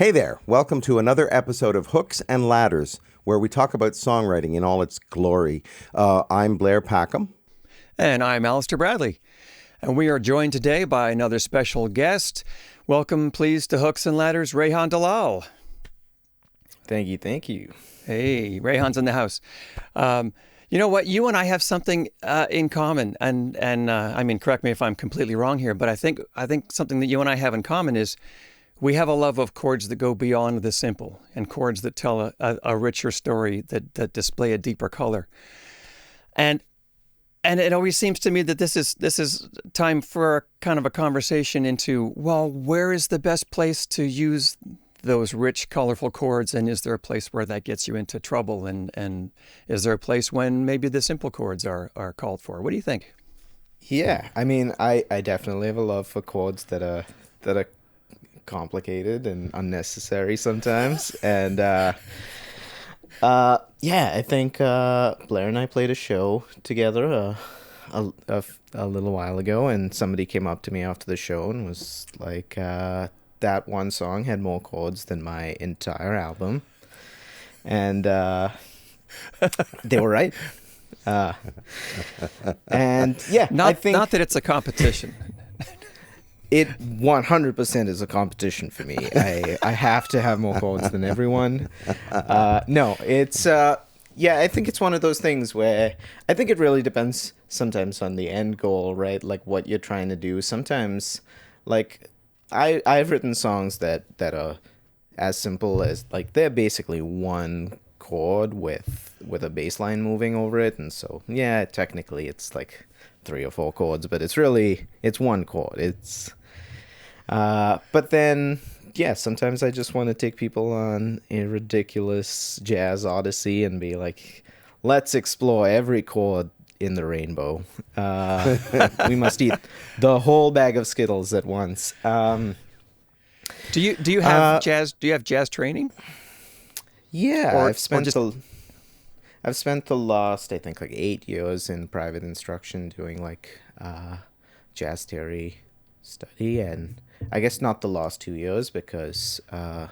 Hey there, welcome to another episode of Hooks and Ladders, where we talk about songwriting in all its glory. I'm Blair Packham. And I'm Allister Bradley. And we are joined today by another special guest. Welcome, please, to Hooks and Ladders, Rehan Dalal. Thank you. Hey, Rehan's in the house. You know what? You and I have something in common. And I mean, correct me if I'm completely wrong here, but I think something that you and I have in common is we have a love of chords that go beyond the simple and chords that tell a richer story, that display a deeper color. And it always seems to me that this is time for a kind of a conversation into, well, where is the best place to use those rich, colorful chords, and is there a place where that gets you into trouble, and is there a place when maybe the simple chords are called for? What do you think? Yeah, I mean, I definitely have a love for chords that are complicated and unnecessary sometimes, and I think Blair and I played a show together a little while ago, and somebody came up to me after the show and was like, that one song had more chords than my entire album, and they were right. And yeah, not that it's a competition. It 100% is a competition for me. I have to have more chords than everyone. No, it's I think it's one of those things where I think it really depends sometimes on the end goal, right? Like what you're trying to do. Sometimes, like I've written songs that are as simple as, like, they're basically one chord with a bass line moving over it, and so yeah, technically it's like 3 or 4 chords, but it's one chord. But then, yeah, sometimes I just want to take people on a ridiculous jazz odyssey and be like, let's explore every chord in the rainbow. We must eat the whole bag of Skittles at once. Do you have jazz? Do you have jazz training? Yeah, I've spent the last, I think, like 8 years in private instruction doing like jazz theory study, and I guess not the last 2 years because I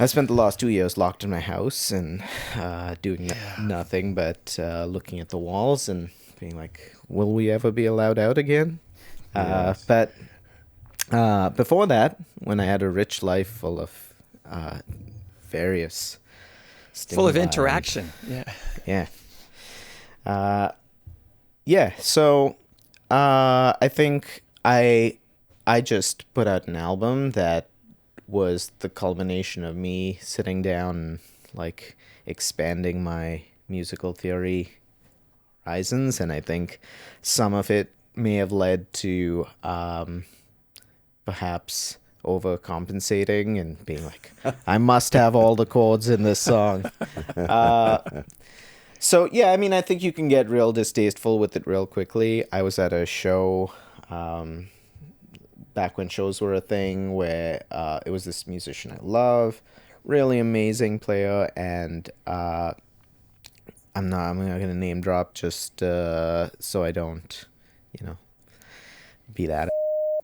spent the last 2 years locked in my house and doing nothing but looking at the walls and being like, will we ever be allowed out again? Yes. But before that, when I had a rich life full of various stimuli, full of interaction. So I think I just put out an album that was the culmination of me sitting down and like expanding my musical theory horizons, and I think some of it may have led to perhaps overcompensating and being like, I must have all the chords in this song. So yeah, I mean, I think you can get real distasteful with it real quickly. I was at a show back when shows were a thing, where it was this musician I love, really amazing player, and I'm not gonna name drop just so I don't, be that.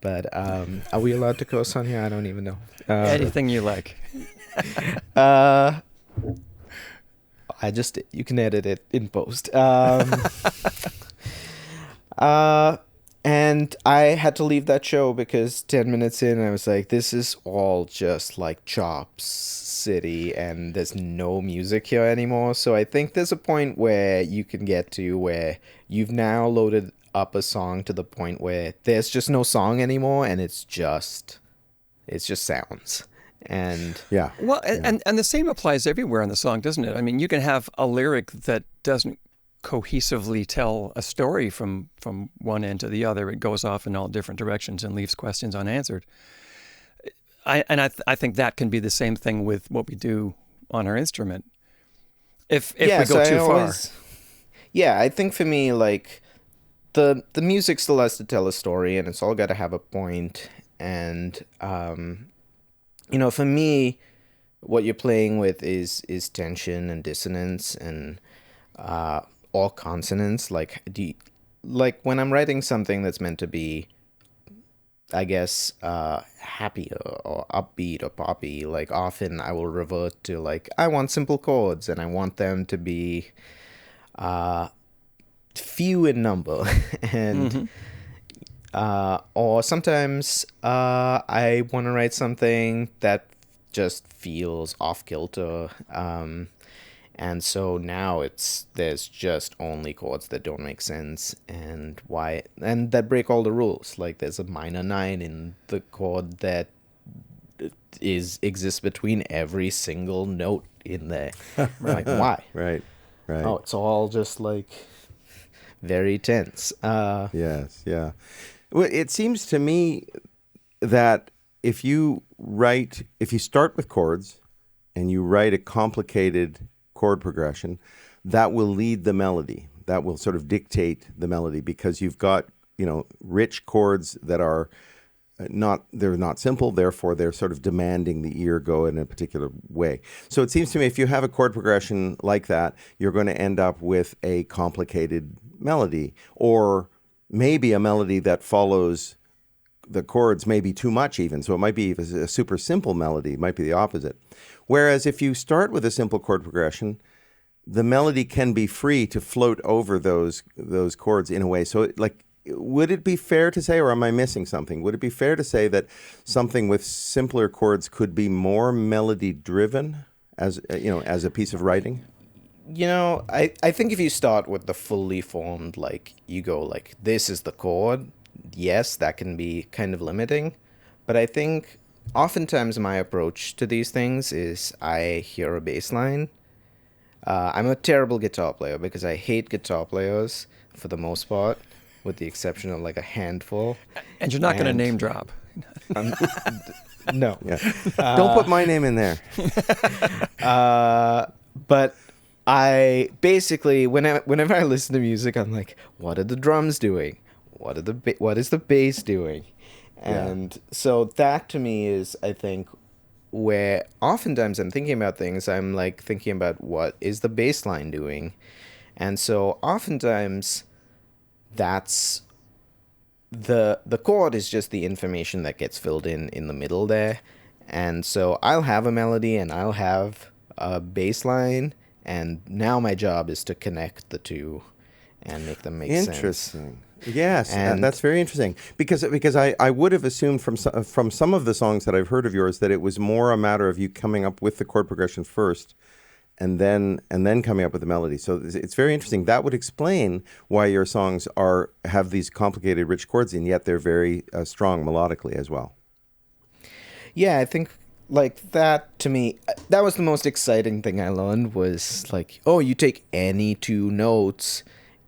But are we allowed to curse on here? I don't even know. Anything you like. You can edit it in post. And I had to leave that show because 10 minutes in, I was like, this is all just like Chops City, and there's no music here anymore. So I think there's a point where you can get to where you've now loaded up a song to the point where there's just no song anymore, and it's just sounds. And yeah. Well, and the same applies everywhere in the song, doesn't it? I mean, you can have a lyric that doesn't cohesively tell a story from one end to the other. It goes off in all different directions and leaves questions unanswered. I think that can be the same thing with what we do on our instrument. If we go too far. Yeah, I think for me, like, the music still has to tell a story, and it's all got to have a point. And for me, what you're playing with is tension and dissonance and all consonants. Like when I'm writing something that's meant to be I guess, happier or upbeat or poppy, like often I will revert to like, I want simple chords and I want them to be few in number. And or sometimes I want to write something that just feels off kilter. And so now there's just only chords that don't make sense and that break all the rules. Like there's a minor 9 in the chord that exists between every single note in there. Like why? Right. Oh, it's all just like very tense. Yes, yeah. Well, it seems to me that if you start with chords and you write a complicated chord progression, that will lead the melody. That will sort of dictate the melody because you've got, rich chords that are they're not simple, therefore they're sort of demanding the ear go in a particular way. So it seems to me if you have a chord progression like that, you're going to end up with a complicated melody, or maybe a melody that follows the chords maybe too much even. So it might be a super simple melody, it might be the opposite. Whereas if you start with a simple chord progression, the melody can be free to float over those chords in a way. So would it be fair to say, or am I missing something? Would it be fair to say that something with simpler chords could be more melody driven as a piece of writing? I think if you start with the fully formed, like you go like, this is the chord, yes, that can be kind of limiting. But I think oftentimes my approach to these things is I hear a bass line. I'm a terrible guitar player because I hate guitar players for the most part, with the exception of like a handful. And you're not going to name drop. No. Yeah. Don't put my name in there. But I basically, whenever I listen to music, I'm like, what are the drums doing? What is the bass doing? And so that to me is, I think, where oftentimes I'm thinking about things, I'm like thinking about what is the bass line doing? And so oftentimes that's the chord is just the information that gets filled in the middle there. And so I'll have a melody and I'll have a bass line, and now my job is to connect the two and make them make sense. Interesting. Yes, and that's very interesting because I would have assumed from some of the songs that I've heard of yours that it was more a matter of you coming up with the chord progression first, and then coming up with the melody. So it's very interesting. That would explain why your songs have these complicated, rich chords, and yet they're very strong melodically as well. Yeah, I think like that to me, that was the most exciting thing I learned was like, oh, you take any two notes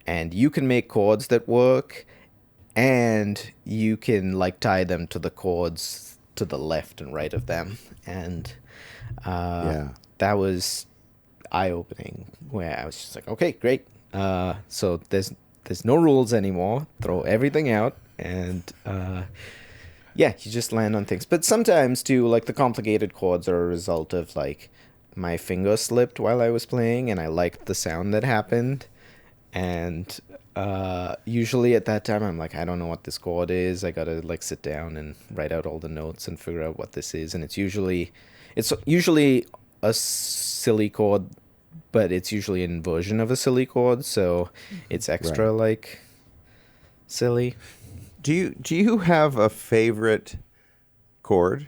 and you can make chords that work, and you can like tie them to the chords to the left and right of them. And that was eye-opening, where I was just like, okay, great. So there's no rules anymore. Throw everything out, and you just land on things. But sometimes too, like the complicated chords are a result of like my finger slipped while I was playing, and I liked the sound that happened. And usually at that time I'm like, I don't know what this chord is. I gotta like sit down and write out all the notes and figure out what this is. And it's usually a silly chord, but it's usually an inversion of a silly chord, so it's extra like silly. Do you have a favorite chord?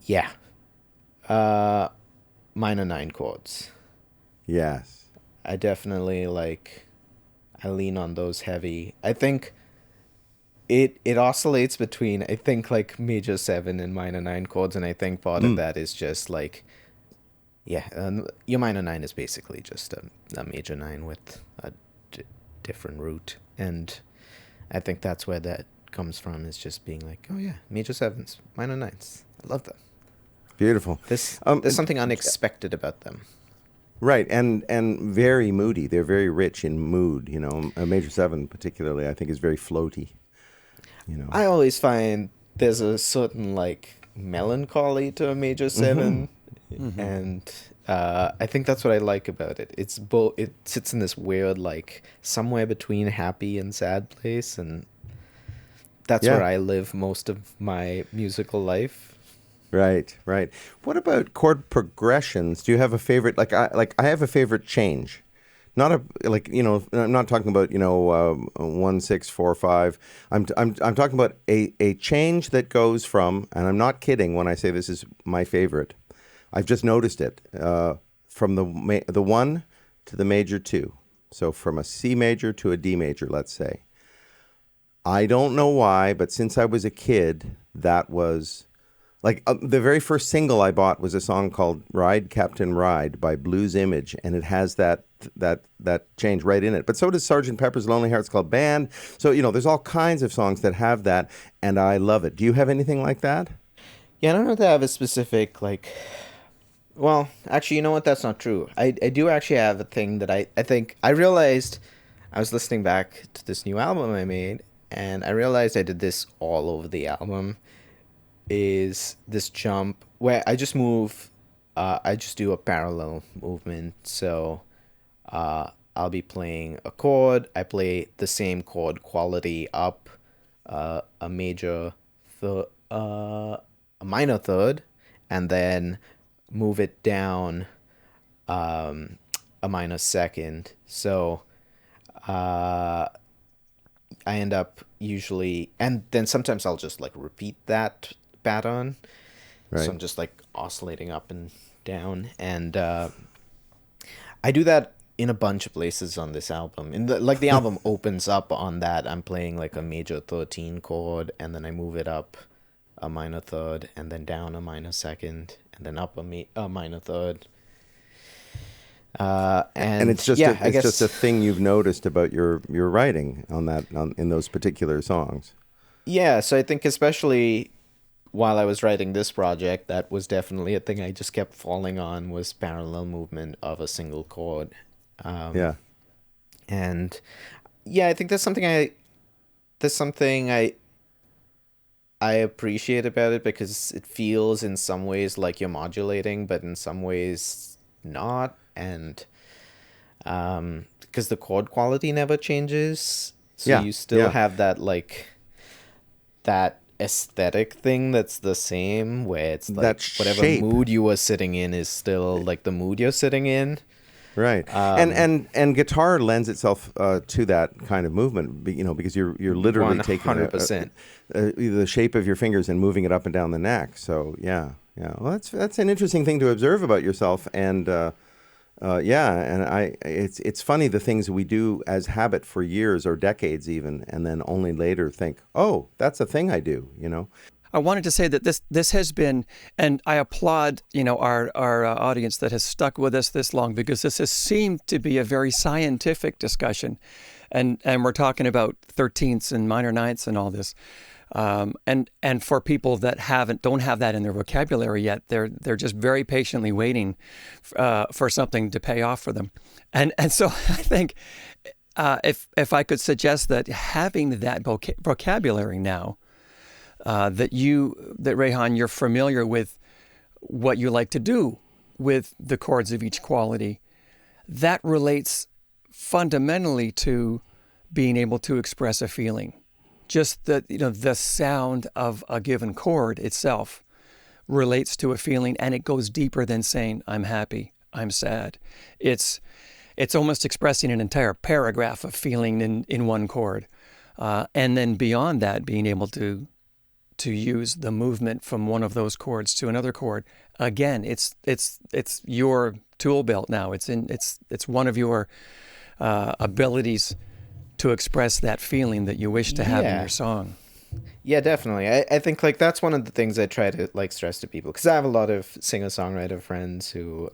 Yeah. Minor 9 chords. Yes. I definitely I lean on those heavy. I think it oscillates between, I think, like major 7 and minor 9 chords, and I think part of that is just like, your minor 9 is basically just a major 9 with a different root, and I think that's where that comes from, is just being like, oh yeah, major 7s, minor 9s. I love them. Beautiful. There's something unexpected about them. Right, and very moody. They're very rich in mood. A major 7 particularly, I think, is very floaty. I always find there's a certain like melancholy to a major 7, and I think that's what I like about it. It's it sits in this weird like somewhere between happy and sad place, and that's Yeah. where I live most of my musical life. Right, right. What about chord progressions? Do you have a favorite? I have a favorite change. Not a like I'm not talking about 1 6 4 5. I'm talking about a change that goes from, and I'm not kidding when I say this is my favorite. I've just noticed it from the 1 to the major 2. So from a C major to a D major, let's say. I don't know why, but since I was a kid, that was like the very first single I bought was a song called "Ride, Captain Ride" by Blues Image, and it has that change right in it. But so does Sgt. Pepper's Lonely Hearts Club Band. So there's all kinds of songs that have that, and I love it. Do you have anything like that? Yeah, I don't know if I have a specific, like... Well, actually, you know what? That's not true. I do actually have a thing that I think... I realized... I was listening back to this new album I made, and I realized I did this all over the album, is this jump where I just move... I just do a parallel movement, so... I'll be playing a chord. I play the same chord quality up a major... a minor third, and then move it down a minor second. So I end up usually, and then sometimes I'll just like repeat that pattern. Right. So I'm just like oscillating up and down, and I do that in a bunch of places on this album. The album opens up on that. I'm playing like a major 13 chord, and then I move it up a minor third, and then down a minor second, and then up a minor third. And it's just yeah, just a thing you've noticed about your writing in those particular songs. Yeah, so I think especially while I was writing this project, that was definitely a thing I just kept falling on, was parallel movement of a single chord. Yeah. And yeah, I think that's something I appreciate about it, because it feels in some ways like you're modulating, but in some ways not. And because the chord quality never changes, so you still have that that aesthetic thing that's the same, where it's like that whatever shape. mood you were sitting in is still like the mood you're sitting in. Right, and guitar lends itself to that kind of movement, because you're literally 100%. taking the shape of your fingers and moving it up and down the neck. So yeah. Well, that's an interesting thing to observe about yourself, and it's funny the things we do as habit for years or decades even, and then only later think, oh, that's a thing I do. I wanted to say that this has been, and I applaud our audience that has stuck with us this long, because this has seemed to be a very scientific discussion, and we're talking about 13ths and minor ninths and all this, and for people that don't have that in their vocabulary yet, they're just very patiently waiting for something to pay off for them, and so I think if I could suggest that having that vocabulary now. That Rehan, you're familiar with what you like to do with the chords of each quality, that relates fundamentally to being able to express a feeling. Just that, the sound of a given chord itself relates to a feeling, and it goes deeper than saying, I'm happy, I'm sad. It's almost expressing an entire paragraph of feeling in one chord. And then beyond that, being able to use the movement from one of those chords to another chord. Again, it's your tool belt now. It's one of your abilities to express that feeling that you wish to have in your song. Yeah, definitely. I think that's one of the things I try to stress to people, because I have a lot of singer-songwriter friends who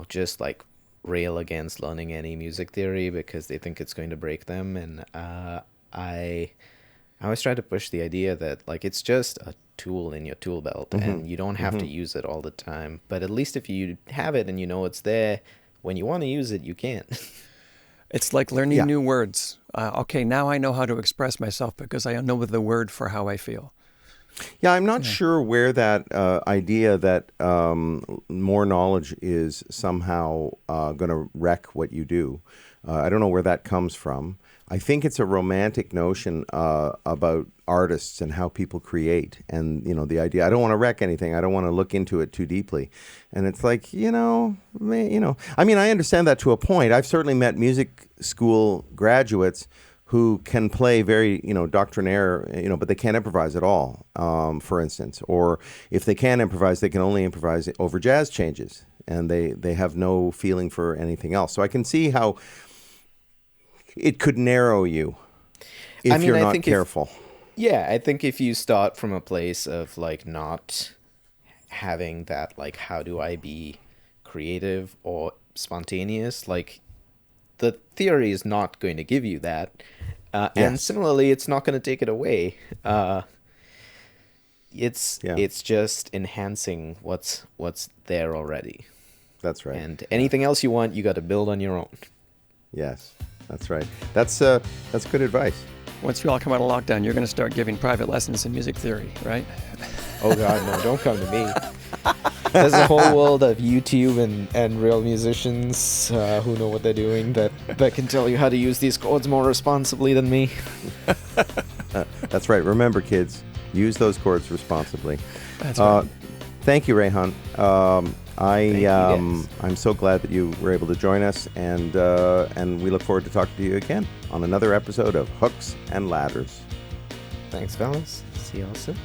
just rail against learning any music theory because they think it's going to break them, and I always try to push the idea that it's just a tool in your tool belt, and you don't have to use it all the time. But at least if you have it and it's there, when you want to use it, you can. It's like learning new words. Okay, now I know how to express myself because I know the word for how I feel. Yeah, I'm not sure where that idea that more knowledge is somehow going to wreck what you do. I don't know where that comes from. I think it's a romantic notion about artists and how people create, and the idea. I don't want to wreck anything. I don't want to look into it too deeply, and it's like I mean, I understand that to a point. I've certainly met music school graduates who can play very doctrinaire, but they can't improvise at all. For instance, or if they can improvise, they can only improvise over jazz changes, and they have no feeling for anything else. So I can see how it could narrow you if you're not careful. I think if you start from a place of like not having that, like, how do I be creative or spontaneous, like the theory is not going to give you that. And similarly, it's not going to take it away. It's just enhancing what's there already. That's right. And anything else you want, you got to build on your own. Yes, that's right. That's good advice. Once you all come out of lockdown, you're going to start giving private lessons in music theory, right? Oh God, no! Don't come to me. There's a whole world of YouTube and real musicians who know what they're doing that can tell you how to use these chords more responsibly than me. That's right. Remember, kids, use those chords responsibly. That's right. Thank you, Rehan. I'm so glad that you were able to join us, and we look forward to talking to you again on another episode of Hooks and Ladders. Thanks, fellas. See y'all soon.